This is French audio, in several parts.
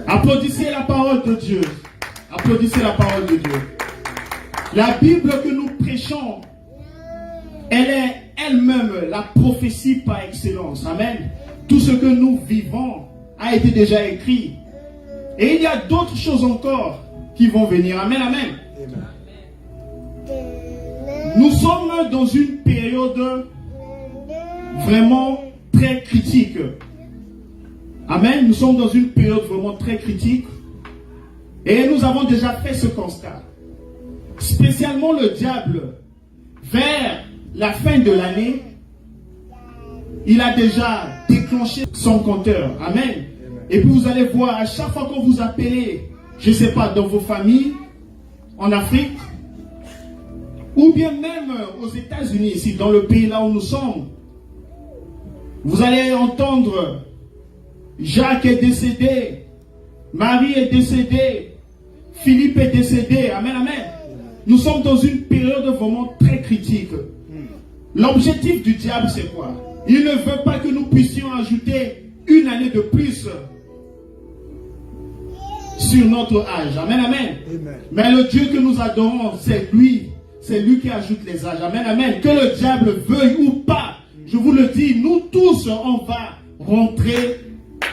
Applaudissez la parole de Dieu. Applaudissez la parole de Dieu. La Bible que nous prêchons, elle est elle-même la prophétie par excellence. Amen. Tout ce que nous vivons a été déjà écrit. Et il y a d'autres choses encore qui vont venir. Amen, amen. Nous sommes dans une période vraiment très critique. Amen. Nous sommes dans une période vraiment très critique. Et nous avons déjà fait ce constat. Spécialement le diable, vers la fin de l'année, il a déjà déclenché son compteur. Amen. Et puis vous allez voir, à chaque fois qu'on vous appelle, je ne sais pas, dans vos familles, en Afrique, ou bien même aux États-Unis, ici, dans le pays là où nous sommes, vous allez entendre Jacques est décédé, Marie est décédée, Philippe est décédé. Amen, amen. Nous sommes dans une période vraiment très critique. L'objectif du diable, c'est quoi? Il ne veut pas que nous puissions ajouter une année de plus sur notre âge. Amen, amen. Amen. Mais le Dieu que nous adorons, c'est lui qui ajoute les âges. Amen, amen. Que le diable veuille ou pas, je vous le dis, nous tous, on va rentrer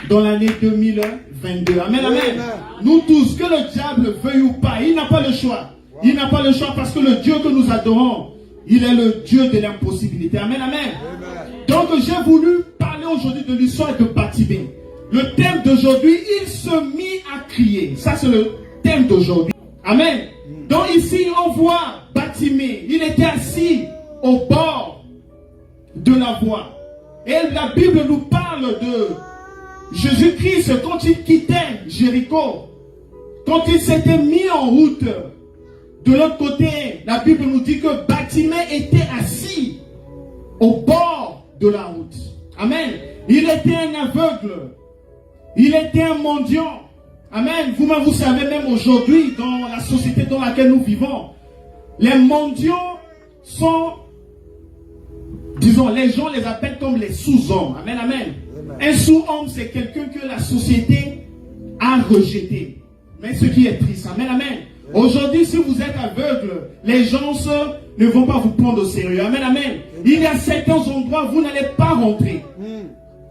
dans l'année 2022. Amen, amen. Nous tous, que le diable veuille ou pas, il n'a pas le choix. Il n'a pas le choix parce que le Dieu que nous adorons, il est le Dieu de l'impossibilité. Amen, amen. Donc j'ai voulu parler aujourd'hui de l'histoire de Bartimée. Le thème d'aujourd'hui, il se mit à crier. Ça c'est le thème d'aujourd'hui. Amen. Donc ici on voit Bartimée. Il était assis au bord de la voie. Et la Bible nous parle de Jésus-Christ quand il quittait Jéricho. Quand il s'était mis en route. De l'autre côté, la Bible nous dit que Bartimée était assis au bord de la route. Amen. Il était un aveugle. Il était un mendiant. Amen. Vous-même, vous savez, même aujourd'hui, dans la société dans laquelle nous vivons, les mendiants sont, disons, les gens les appellent comme les sous-hommes. Amen, amen. Un sous-homme, c'est quelqu'un que la société a rejeté. Mais ce qui est triste. Amen, amen. Aujourd'hui, si vous êtes aveugle, les gens ne vont pas vous prendre au sérieux. Amen, amen. Il y a certains endroits où vous n'allez pas rentrer.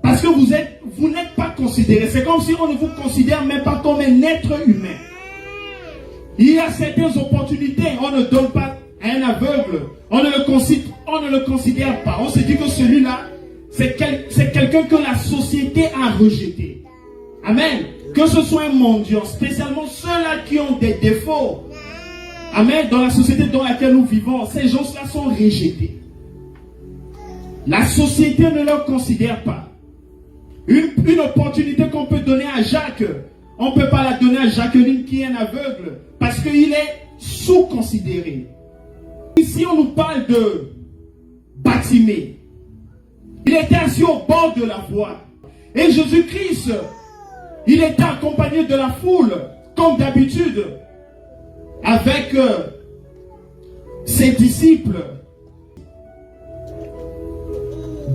Parce que vous n'êtes pas considéré. C'est comme si on ne vous considère même pas comme un être humain. Il y a certaines opportunités, on ne donne pas à un aveugle. On ne le considère pas. On se dit que celui-là, c'est quelqu'un que la société a rejeté. Amen. Que ce soit un mendiant, spécialement ceux-là qui ont des défauts. Amen. Dans la société dans laquelle nous vivons, ces gens-là sont rejetés. La société ne leur considère pas. Une opportunité qu'on peut donner à Jacques, on ne peut pas la donner à Jacqueline qui est un aveugle, parce qu'il est sous-considéré. Ici, on nous parle de Bartimée. Il était assis au bord de la voie. Et Jésus-Christ, il était accompagné de la foule, comme d'habitude, avec ses disciples.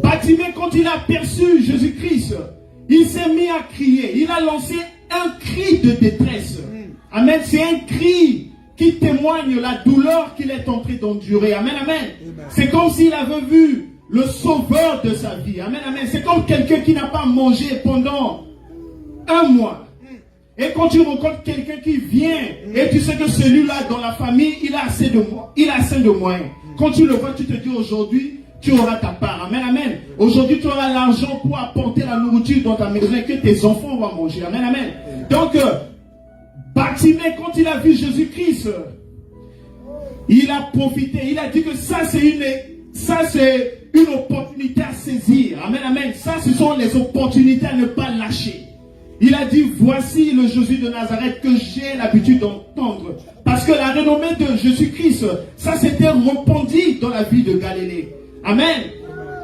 Bartimée, quand il a aperçu Jésus-Christ, il s'est mis à crier. Il a lancé un cri de détresse. Amen. C'est un cri qui témoigne la douleur qu'il est en train d'endurer. Amen, amen. C'est comme s'il avait vu le sauveur de sa vie. Amen, amen. C'est comme quelqu'un qui n'a pas mangé pendant un mois. Et quand tu rencontres quelqu'un qui vient et tu sais que celui-là dans la famille, il a assez de moyens. Quand tu le vois, tu te dis aujourd'hui, tu auras ta part. Amen, amen. Aujourd'hui, tu auras l'argent pour apporter la nourriture dans ta maison et que tes enfants vont manger. Amen, amen. Donc, Bartimée, quand il a vu Jésus-Christ, il a profité. Il a dit que ça, c'est une opportunité à saisir. Amen, amen. Ça, ce sont les opportunités à ne pas lâcher. Il a dit, voici le Jésus de Nazareth que j'ai l'habitude d'entendre. Parce que la renommée de Jésus-Christ, ça s'était répandu dans la vie de Galilée. Amen.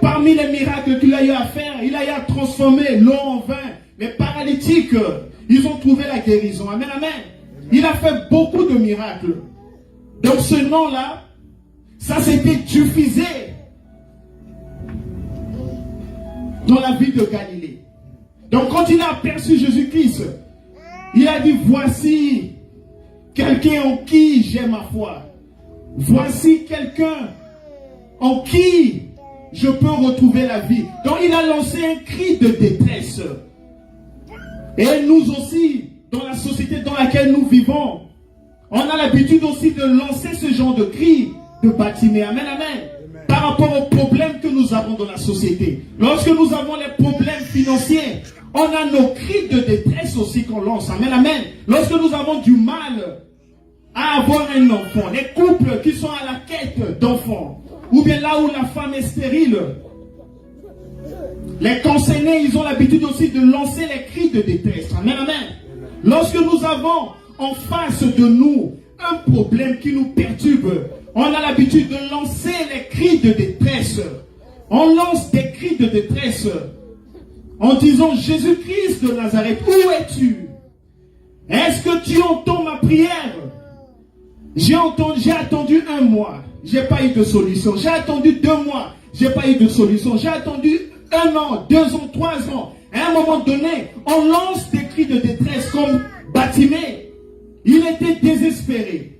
Parmi les miracles qu'il a eu à faire, il a eu à transformer l'eau en vin. Les paralytiques, ils ont trouvé la guérison. Amen, amen. Il a fait beaucoup de miracles. Donc ce nom-là, ça s'était diffusé dans la ville de Galilée. Donc quand il a aperçu Jésus-Christ, Il a dit, voici quelqu'un en qui j'ai ma foi. Voici quelqu'un en qui je peux retrouver la vie. Donc il a lancé un cri de détresse. Et nous aussi, dans la société dans laquelle nous vivons, on a l'habitude aussi de lancer ce genre de cri, de bâtiment. Amen, amen. Par rapport aux problèmes que nous avons dans la société. Lorsque nous avons les problèmes financiers, on a nos cris de détresse aussi qu'on lance. Amen, amen. Lorsque nous avons du mal à avoir un enfant, les couples qui sont à la quête d'enfants, ou bien là où la femme est stérile, les concernés, ils ont l'habitude aussi de lancer les cris de détresse. Amen, amen. Lorsque nous avons en face de nous un problème qui nous perturbe, on a l'habitude de lancer les cris de détresse. On lance des cris de détresse en disant, Jésus-Christ de Nazareth, où es-tu? Est-ce que tu entends ma prière? J'ai attendu 1 mois, j'ai pas eu de solution. J'ai attendu 2 mois, j'ai pas eu de solution. J'ai attendu 1 an, 2 ans, 3 ans. À un moment donné, on lance des cris de détresse comme Bartimée. Il était désespéré.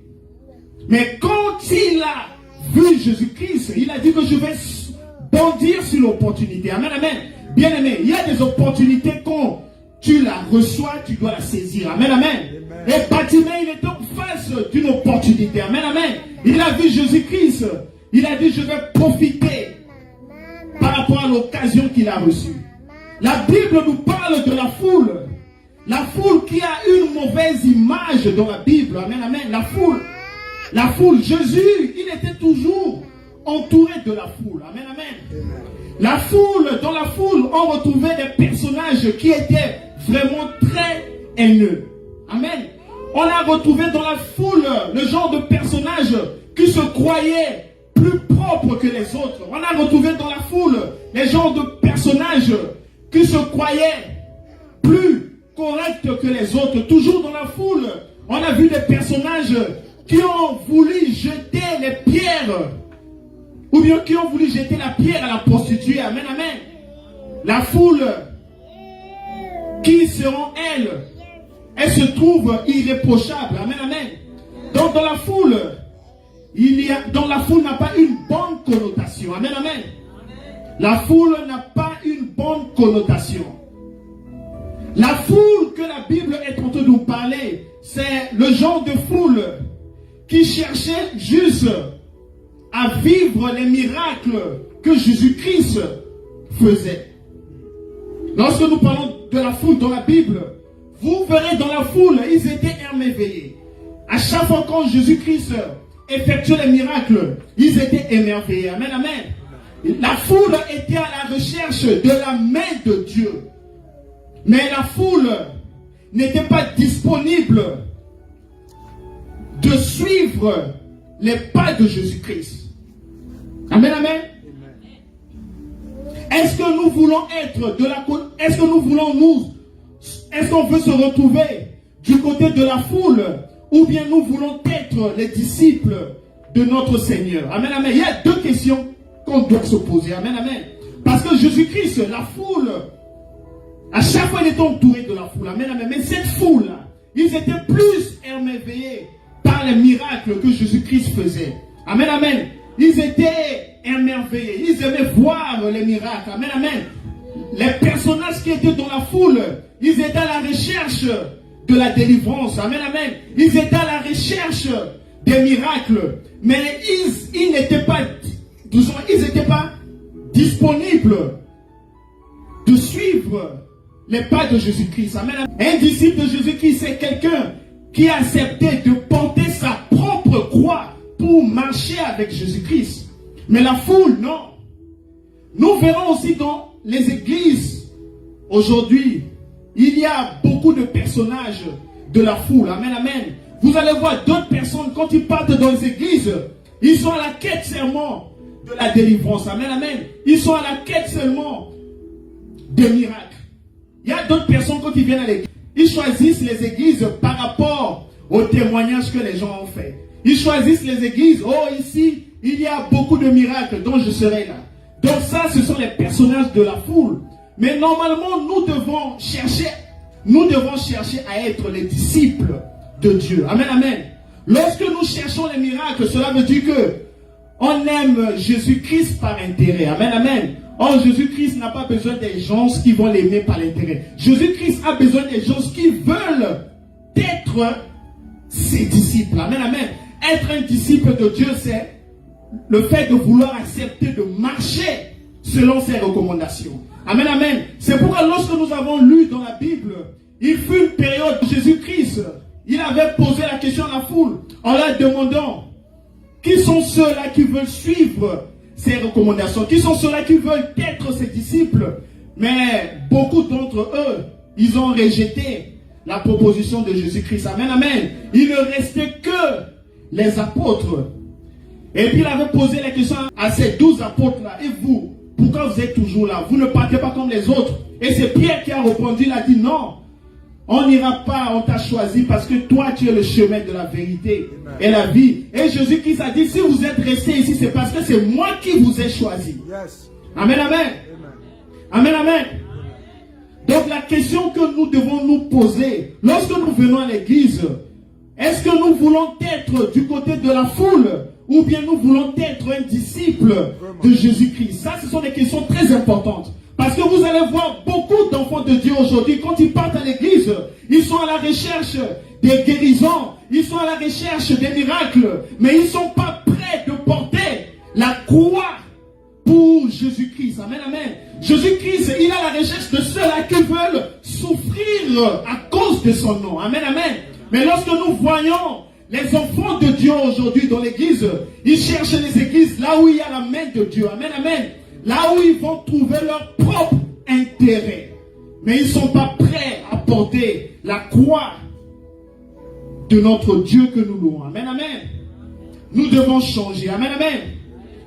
Mais quand il a vu Jésus-Christ, il a dit que je vais bondir sur l'opportunité. Amen, amen. Bien aimé, il y a des opportunités quand tu la reçois, tu dois la saisir. Amen, amen. Et Bartimée, il était en face d'une opportunité. Amen, amen. Il a vu Jésus-Christ. Il a dit, je vais profiter par rapport à l'occasion qu'il a reçue. La Bible nous parle de la foule. La foule qui a une mauvaise image dans la Bible. Amen, amen. La foule. La foule. Jésus, il était toujours entouré de la foule. Amen, amen. La foule, dans la foule, on retrouvait des personnages qui étaient vraiment très haineux. Amen. On a retrouvé dans la foule le genre de personnages qui se croyaient plus propres que les autres. On a retrouvé dans la foule les genres de personnages qui se croyaient plus corrects que les autres. Toujours dans la foule, on a vu des personnages qui ont voulu jeter les pierres, ou bien qui ont voulu jeter la pierre à la prostituée. Amen, amen. La foule qui seront elles se trouvent irréprochables. Amen, amen. Donc dans la foule, la foule n'a pas une bonne connotation. Amen, amen. La foule n'a pas une bonne connotation. La foule que la Bible est en train de nous parler, c'est le genre de foule qui cherchait juste à vivre les miracles que Jésus-Christ faisait. Lorsque nous parlons de la foule dans la Bible, vous verrez dans la foule, ils étaient émerveillés. À chaque fois quand Jésus-Christ effectuait les miracles, ils étaient émerveillés. Amen, amen. La foule était à la recherche de la main de Dieu. Mais la foule n'était pas disponible de suivre les pas de Jésus-Christ. Amen, amen. Est-ce que nous voulons être de la côte? Est-ce que nous voulons est-ce qu'on veut se retrouver du côté de la foule, ou bien nous voulons être les disciples de notre Seigneur? Amen, amen. Il y a 2 questions qu'on doit se poser. Amen, amen. Parce que Jésus-Christ, la foule, à chaque fois il était entouré de la foule. Amen, amen. Mais cette foule, ils étaient plus émerveillés par les miracles que Jésus-Christ faisait. Amen, amen. Ils étaient émerveillés. Ils aimaient voir les miracles. Amen, amen. Les personnages qui étaient dans la foule, ils étaient à la recherche de la délivrance. Amen, amen. Ils étaient à la recherche des miracles. Mais ils n'étaient pas, ils n'étaient pas disponibles de suivre les pas de Jésus-Christ. Amen, amen. Un disciple de Jésus-Christ, c'est quelqu'un qui a accepté de porter sa propre croix pour marcher avec Jésus-Christ. Mais la foule, non. Nous verrons aussi dans les églises aujourd'hui, il y a beaucoup de personnages de la foule. Amen, amen. Vous allez voir d'autres personnes, quand ils partent dans les églises, ils sont à la quête seulement de la délivrance. Amen, amen. Ils sont à la quête seulement des miracles. Il y a d'autres personnes, quand ils viennent à l'église, ils choisissent les églises par rapport aux témoignages que les gens ont fait. Ils choisissent les églises. Oh, ici, il y a beaucoup de miracles, donc je serai là. Donc ça, ce sont les personnages de la foule. Mais normalement, nous devons chercher nous devons chercher à être les disciples de Dieu. Amen, amen. Lorsque nous cherchons les miracles, cela veut dire que on aime Jésus-Christ par intérêt. Amen, amen. Or, Jésus-Christ n'a pas besoin des gens qui vont l'aimer par l'intérêt. Jésus-Christ a besoin des gens qui veulent être ses disciples. Amen, amen. Être un disciple de Dieu, c'est le fait de vouloir accepter de marcher selon ses recommandations. Amen, amen. C'est pourquoi lorsque nous avons lu dans la Bible, il fut une période où Jésus-Christ, il avait posé la question à la foule en leur demandant qui sont ceux-là qui veulent suivre ses recommandations, qui sont ceux-là qui veulent être ses disciples. Mais beaucoup d'entre eux, ils ont rejeté la proposition de Jésus-Christ. Amen, amen. Il ne restait que les apôtres. Et puis il avait posé la question à ces 12 apôtres-là. Et vous, pourquoi vous êtes toujours là? Vous ne partez pas comme les autres. Et c'est Pierre qui a répondu, il a dit non. On n'ira pas, on t'a choisi parce que toi tu es le chemin de la vérité et la vie. Et Jésus-Christ a dit, si vous êtes restés ici, c'est parce que c'est moi qui vous ai choisi. Amen, amen. Amen, amen. Donc la question que nous devons nous poser, lorsque nous venons à l'église, est-ce que nous voulons être du côté de la foule ou bien nous voulons être un disciple de Jésus-Christ? Ça, ce sont des questions très importantes. Parce que vous allez voir beaucoup d'enfants de Dieu aujourd'hui, quand ils partent à l'église, ils sont à la recherche des guérisons, ils sont à la recherche des miracles, mais ils ne sont pas prêts de porter la croix pour Jésus-Christ. Amen, amen. Jésus-Christ, il est à la recherche de ceux-là qui veulent souffrir à cause de son nom. Amen, amen. Mais lorsque nous voyons les enfants de Dieu aujourd'hui dans l'église, ils cherchent les églises là où il y a la main de Dieu. Amen, amen. Là où ils vont trouver leur propre intérêt. Mais ils ne sont pas prêts à porter la croix de notre Dieu que nous louons. Amen, amen. Nous devons changer. Amen, amen.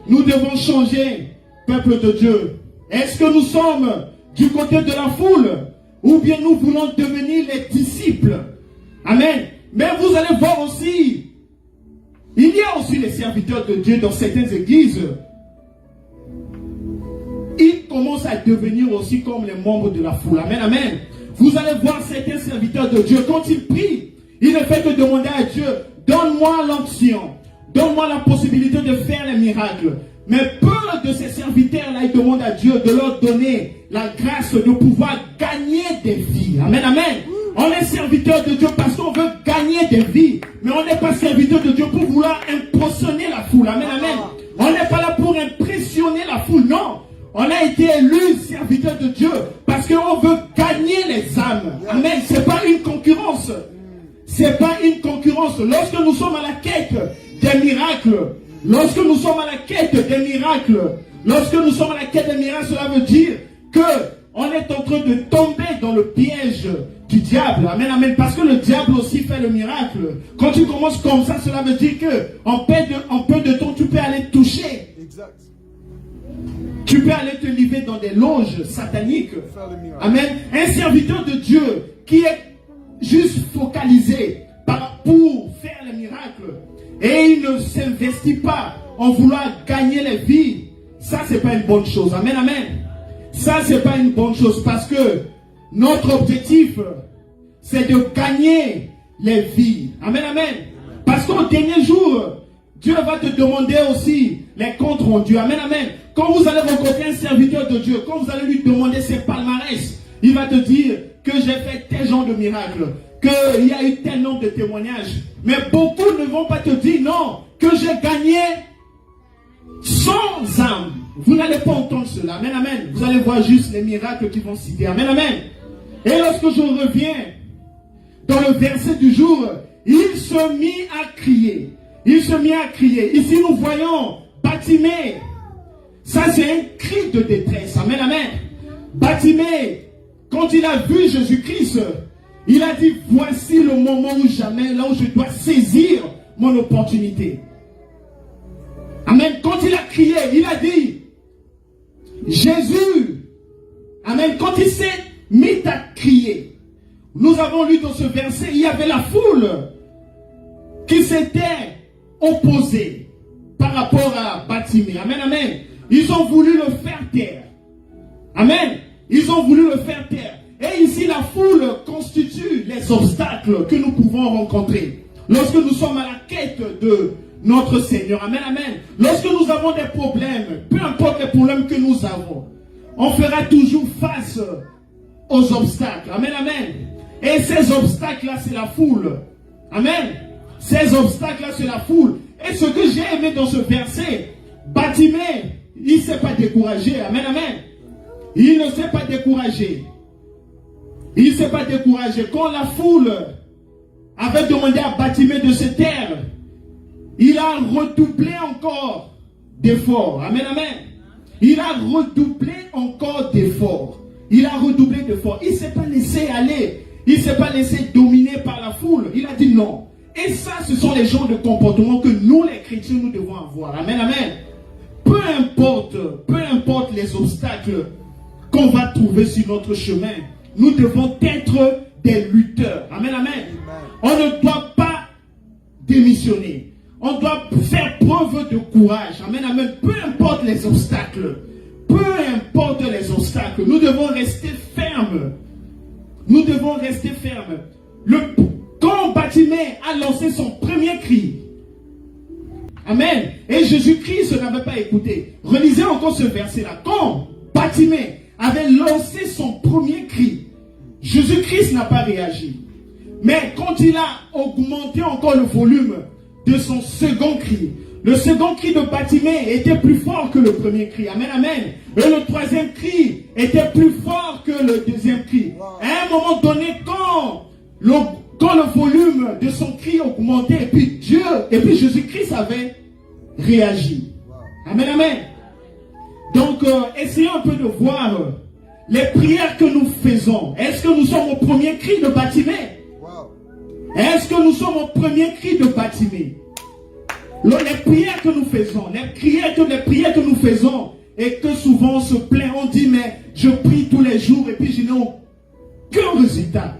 Nous devons changer, peuple de Dieu. Est-ce que nous sommes du côté de la foule ou bien nous voulons devenir les disciples? Amen. Mais vous allez voir aussi, il y a aussi les serviteurs de Dieu dans certaines églises. Ils commencent à devenir aussi comme les membres de la foule. Amen, amen. Vous allez voir certains serviteurs de Dieu, quand ils prient, ils ne font que demander à Dieu, donne-moi l'onction, donne-moi la possibilité de faire les miracles. Mais peu de ces serviteurs-là, ils demandent à Dieu de leur donner la grâce de pouvoir gagner des vies. Amen, amen. On est serviteur de Dieu parce qu'on veut gagner des vies. Mais on n'est pas serviteur de Dieu pour vouloir impressionner la foule. Amen, amen. On n'est pas là pour impressionner la foule, non. On a été élus serviteurs de Dieu parce qu'on veut gagner les âmes. Amen. Ce n'est pas une concurrence. Ce n'est pas une concurrence. Lorsque nous sommes à la quête des miracles, lorsque nous sommes à la quête des miracles, lorsque nous sommes à la quête des miracles, cela veut dire qu'on est en train de tomber dans le piège du diable. Amen, amen. Parce que le diable aussi fait le miracle. Quand tu commences comme ça, cela veut dire qu'en peu de temps, tu peux aller toucher. Exact. Tu peux aller te livrer dans des loges sataniques. Amen. Un serviteur de Dieu qui est juste focalisé pour faire les miracles et il ne s'investit pas en vouloir gagner les vies, ça c'est pas une bonne chose. Amen, amen. Ça c'est pas une bonne chose parce que notre objectif c'est de gagner les vies. Amen, amen. Parce qu'au dernier jour, Dieu va te demander aussi les comptes rendus. Amen, amen. Quand vous allez rencontrer un serviteur de Dieu, quand vous allez lui demander ses palmarès, il va te dire que j'ai fait tel genre de miracle, qu'il y a eu tel nombre de témoignages. Mais beaucoup ne vont pas te dire non, que j'ai gagné 100 âmes. Vous n'allez pas entendre cela. Amen, amen. Vous allez voir juste les miracles qui vont citer. Amen, amen. Et lorsque je reviens dans le verset du jour, il se mit à crier. Il se mit à crier. Ici nous voyons Bartimée. Ça c'est un cri de détresse. Amen, amen. Bartimée, quand il a vu Jésus-Christ, il a dit, voici le moment où jamais, là où je dois saisir mon opportunité. Amen. Quand il a crié, il a dit, Jésus. Amen. Quand il s'est mis à crier, nous avons lu dans ce verset, il y avait la foule qui s'était opposée par rapport à Bartimée. Amen, amen. Ils ont voulu le faire taire. Amen. Ils ont voulu le faire taire. Et ici, la foule constitue les obstacles que nous pouvons rencontrer lorsque nous sommes à la quête de notre Seigneur. Amen, amen. Lorsque nous avons des problèmes, peu importe les problèmes que nous avons, on fera toujours face aux obstacles. Amen, amen. Et ces obstacles-là, c'est la foule. Amen. Ces obstacles-là, c'est la foule. Et ce que j'ai aimé dans ce verset, Bartimée, il ne s'est pas découragé. Amen, amen. Il ne s'est pas découragé. Il ne s'est pas découragé. Quand la foule avait demandé à Bartimée de se taire, il a redoublé encore d'efforts. Amen, amen. Il a redoublé encore d'efforts. Il a redoublé d'efforts. Il ne s'est pas laissé aller. Il ne s'est pas laissé dominer par la foule. Il a dit non. Et ça, ce sont les genres de comportements que nous, les chrétiens, nous devons avoir. Amen, amen. Peu importe les obstacles qu'on va trouver sur notre chemin, nous devons être des lutteurs. Amen, amen. On ne doit pas démissionner. On doit faire preuve de courage. Amen, amen. Peu importe les obstacles. Peu importe les obstacles. Nous devons rester fermes. Nous devons rester fermes. Quand Bartimée a lancé son premier cri, amen, et Jésus-Christ n'avait pas écouté. Relisez encore ce verset-là. Quand Bartimée avait lancé son premier cri, Jésus-Christ n'a pas réagi. Mais quand il a augmenté encore le volume de son second cri, le second cri de Bartimée était plus fort que le premier cri. Amen, amen. Et le troisième cri était plus fort que le deuxième cri. À un moment donné, quand le volume de son cri augmentait, et puis Jésus-Christ avait réagi. Amen, amen. Donc, essayons un peu de voir les prières que nous faisons. Est-ce que nous sommes au premier cri de Bartimée? Est-ce que nous sommes au premier cri de Bartimée? Les prières que nous faisons, les prières que nous faisons, et que souvent on se plaint, on dit mais je prie tous les jours et puis je n'ai aucun résultat.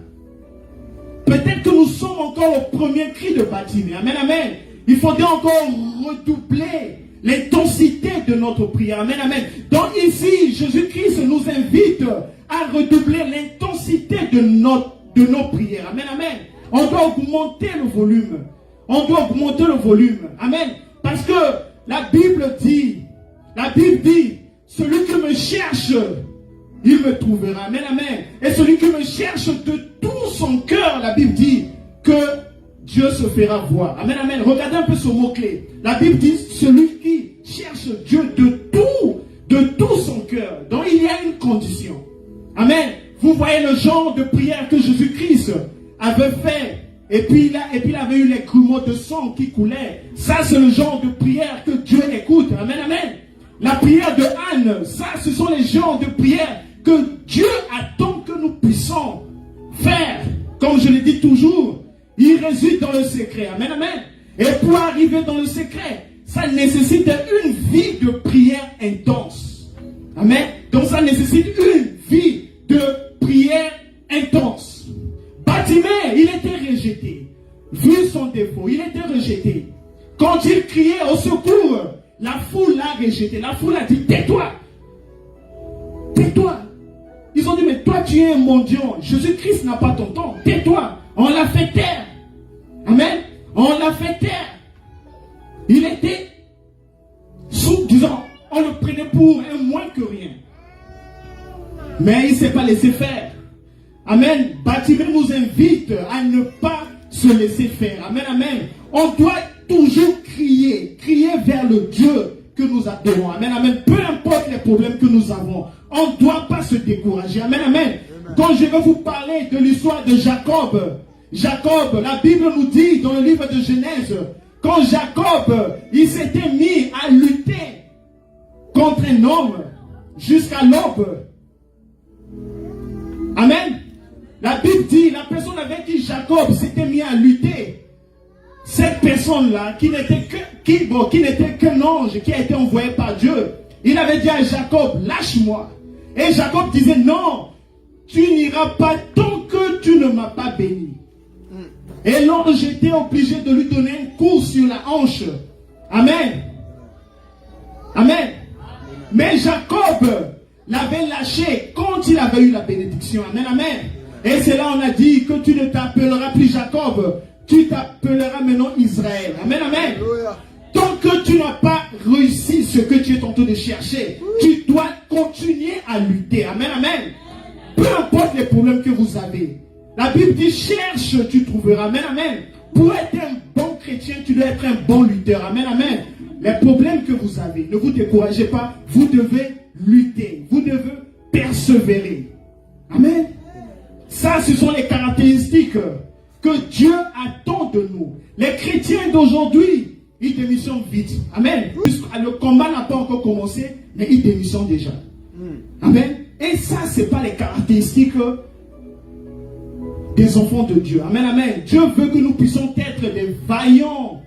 Peut-être que nous sommes encore au premier cri de Bartimée. Amen, amen. Il faudrait encore redoubler l'intensité de notre prière. Amen, amen. Donc ici, Jésus-Christ nous invite à redoubler l'intensité de nos prières. Amen, amen. On doit augmenter le volume. On doit augmenter le volume. Amen. Parce que la Bible dit, celui qui me cherche, il me trouvera. Amen, amen. Et celui qui me cherche de tout son cœur, la Bible dit que Dieu se fera voir. Amen, amen. Regardez un peu ce mot-clé. La Bible dit celui qui cherche Dieu de tout son cœur. Donc il y a une condition. Amen. Vous voyez le genre de prière que Jésus-Christ avait fait. Et puis il avait eu les grumeaux de sang qui coulaient. Ça, c'est le genre de prière que Dieu écoute. Amen, amen. La prière de Anne, ça, ce sont les genres de prières que Dieu attend que nous puissions faire. Comme je le dis toujours, il réside dans le secret. Amen, amen. Et pour arriver dans le secret, ça nécessite une vie de prière intense. Amen. Donc ça nécessite une vie de prière intense. Bartimée, il était rejeté. Vu son défaut, il était rejeté. Quand il criait au secours, la foule l'a rejeté. La foule a dit, tais-toi. Tais-toi. Ils ont dit, mais toi tu es un mendiant. Jésus-Christ n'a pas ton temps. Tais-toi. On l'a fait taire. Amen. On l'a fait taire. Il était, disons, on le prenait pour un moins que rien. Mais il ne s'est pas laissé faire. Amen. Bartimée nous invite à ne pas se laisser faire. Amen, amen. On doit toujours crier vers le Dieu que nous adorons. Amen, amen. Peu importe les problèmes que nous avons, on ne doit pas se décourager. Amen, amen. Quand je vais vous parler de l'histoire de Jacob, la Bible nous dit dans le livre de Genèse, quand Jacob, il s'était mis à lutter contre un homme jusqu'à l'aube. Amen. La Bible dit, la personne avec qui Jacob s'était mis à lutter, cette personne-là, qui n'était qu'un ange, qui a été envoyé par Dieu, il avait dit à Jacob, lâche-moi. Et Jacob disait, non, tu n'iras pas tant que tu ne m'as pas béni. Et l'ange était obligé de lui donner un coup sur la hanche. Amen. Amen. Mais Jacob l'avait lâché quand il avait eu la bénédiction. Amen, amen. Et c'est là on a dit que tu ne t'appelleras plus Jacob, tu t'appelleras maintenant Israël. Amen, amen. Tant que tu n'as pas réussi ce que tu es en train de chercher, tu dois continuer à lutter. Amen, amen. Peu importe les problèmes que vous avez. La Bible dit cherche, tu trouveras. Amen, amen. Pour être un bon chrétien, tu dois être un bon lutteur. Amen, amen. Les problèmes que vous avez, ne vous découragez pas. Vous devez lutter. Vous devez persévérer. Amen. Ça, ce sont les caractéristiques que Dieu attend de nous. Les chrétiens d'aujourd'hui, ils démissionnent vite. Amen. Le combat n'a pas encore commencé, mais ils démissionnent déjà. Amen. Et ça, ce n'est pas les caractéristiques des enfants de Dieu. Amen, amen. Dieu veut que nous puissions être des vaillants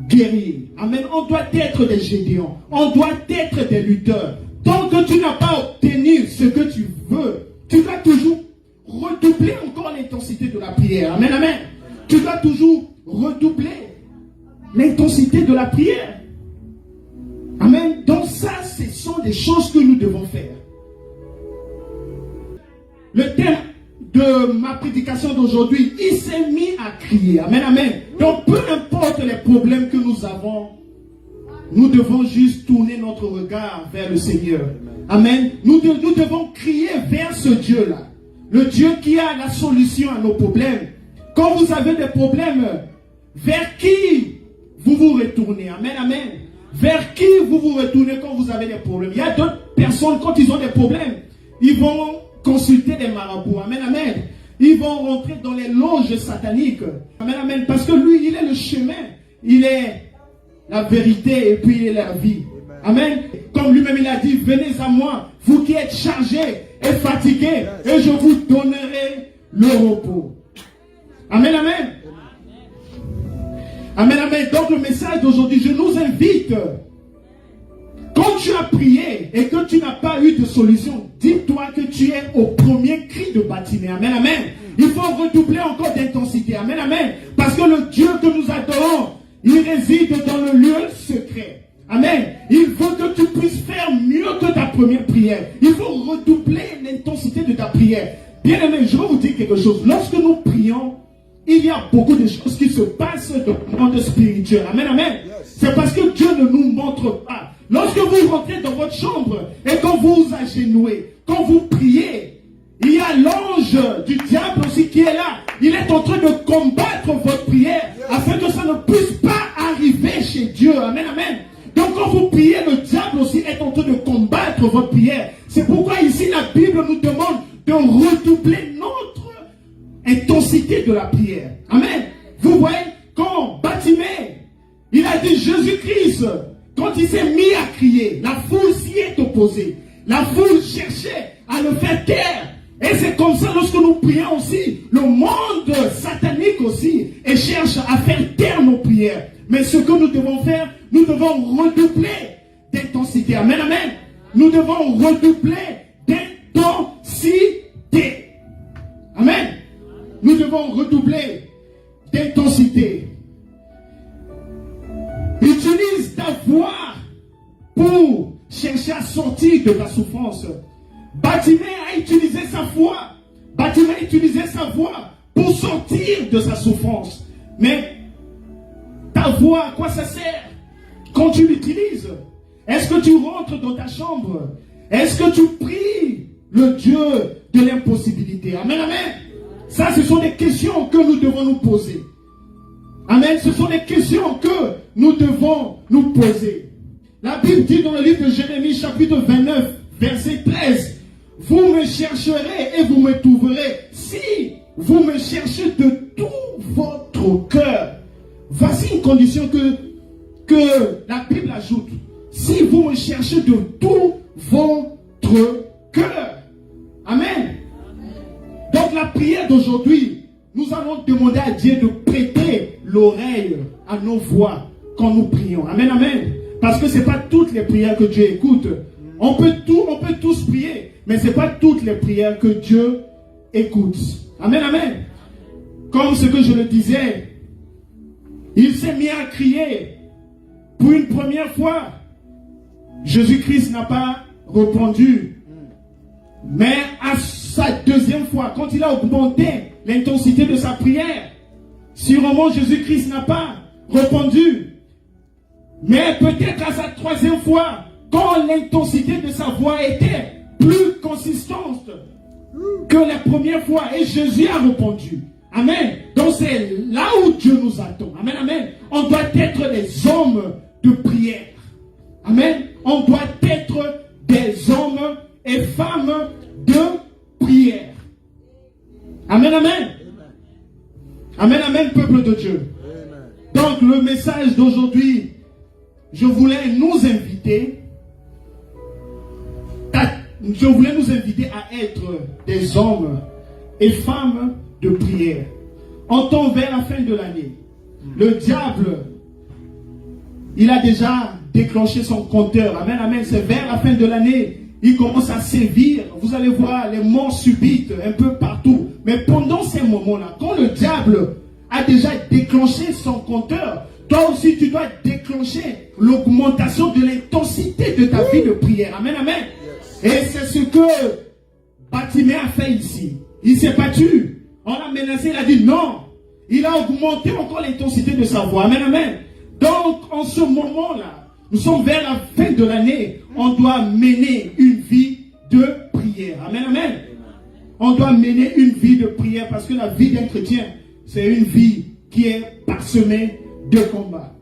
guerriers. Amen. On doit être des Gédéons. On doit être des lutteurs. Tant que tu n'as pas obtenu ce que tu veux, tu dois toujours redoubler encore l'intensité de la prière. Amen, amen. Tu dois toujours redoubler l'intensité de la prière. Amen. Donc ça, ce sont des choses que nous devons faire. Le thème de ma prédication d'aujourd'hui, il s'est mis à crier. Amen, amen. Donc peu importe les problèmes que nous avons, nous devons juste tourner notre regard vers le Seigneur. Amen. Nous devons crier vers ce Dieu-là. Le Dieu qui a la solution à nos problèmes. Quand vous avez des problèmes, vers qui vous vous retournez? Amen, amen. Vers qui vous vous retournez quand vous avez des problèmes? Il y a d'autres personnes, quand ils ont des problèmes, ils vont consulter des marabouts. Amen, amen. Ils vont rentrer dans les loges sataniques. Amen, amen. Parce que lui, il est le chemin. Il est la vérité et puis il est la vie. Amen. Comme lui-même il a dit, venez à moi, vous qui êtes chargés et fatigués, et je vous donnerai le repos. Amen, amen. Amen, amen. Donc le message d'aujourd'hui, je nous invite. Quand tu as prié et que tu n'as pas eu de solution, dis-toi que tu es au premier cri de Bartimée. Amen, amen. Il faut redoubler encore d'intensité. Amen, amen. Parce que le Dieu que nous adorons, il réside dans le lieu secret. Amen. Il faut que tu puisses faire mieux que ta première prière. Il faut redoubler l'intensité de ta prière. Bien aimé, je vais vous dire quelque chose. Lorsque nous prions, il y a beaucoup de choses qui se passent dans le monde spirituel. Amen, amen. C'est parce que Dieu ne nous montre pas. Lorsque vous rentrez dans votre chambre et quand vous vous agenouillez, quand vous priez, il y a l'ange du diable aussi qui est là. Il est en train de combattre votre prière afin que ça ne puisse pas arriver chez Dieu. Amen, amen. Donc quand vous priez, le diable aussi est en train de combattre votre prière. C'est pourquoi ici la Bible nous demande de redoubler notre intensité de la prière. Amen. Vous voyez, quand Bartimée, il a dit Jésus-Christ, quand il s'est mis à crier, la foule s'y est opposée. La foule cherchait à le faire taire. Et c'est comme ça lorsque nous prions aussi, le monde satanique aussi, et cherche à faire taire nos prières. Mais ce que nous devons faire, nous devons redoubler d'intensité. Amen, amen. Nous devons redoubler d'intensité. Amen. Nous devons redoubler d'intensité. Utilise ta voix pour chercher à sortir de la souffrance. Bartimée a utilisé sa voix. Bartimée a utilisé sa voix pour sortir de sa souffrance. Mais ta voix, à quoi ça sert quand tu l'utilises? Est-ce que tu rentres dans ta chambre? Est-ce que tu pries le Dieu de l'impossibilité? Amen, amen. Ça, ce sont des questions que nous devons nous poser. Amen. Ce sont des questions que nous devons nous poser. La Bible dit dans le livre de Jérémie, chapitre 29, verset 13, vous me chercherez et vous me trouverez si vous me cherchez de tout votre cœur. Voici une condition que la Bible ajoute. Si vous me cherchez de tout votre cœur. Amen. Donc la prière d'aujourd'hui, nous allons demander à Dieu de prêter l'oreille à nos voix quand nous prions. Amen, amen. Parce que ce n'est pas toutes les prières que Dieu écoute. On peut tous prier, mais ce n'est pas toutes les prières que Dieu écoute. Amen, amen. Comme ce que je le disais, il s'est mis à crier pour une première fois. Jésus-Christ n'a pas répondu Mais à sa deuxième fois, quand il a augmenté l'intensité de sa prière, sûrement Jésus-Christ n'a pas répondu. Mais peut-être à sa troisième fois, quand l'intensité de sa voix était plus consistante que la première fois, et Jésus a répondu. Amen. Donc c'est là où Dieu nous attend. Amen, amen. On doit être des hommes de prière. Amen. On doit être des hommes et femmes de prière. Amen, amen. Amen, amen, peuple de Dieu. Donc le message d'aujourd'hui, je voulais nous inviter à être des hommes et femmes de prière. On tend vers la fin de l'année. Le diable, il a déjà déclenché son compteur. Amen, amen. C'est vers la fin de l'année, il commence à sévir. Vous allez voir les morts subites un peu partout. Mais pendant ces moments-là, quand le diable a déjà déclenché son compteur, toi aussi tu dois déclencher l'augmentation de l'intensité de ta vie de prière. Amen, amen. Et c'est ce que Bartimée a fait ici. Il s'est battu. On l'a menacé, il a dit non. Il a augmenté encore l'intensité de sa voix. Amen, amen. Donc, en ce moment-là, nous sommes vers la fin de l'année. On doit mener une vie de prière. Amen, amen. On doit mener une vie de prière parce que la vie d'un chrétien, c'est une vie qui est parsemée de combats.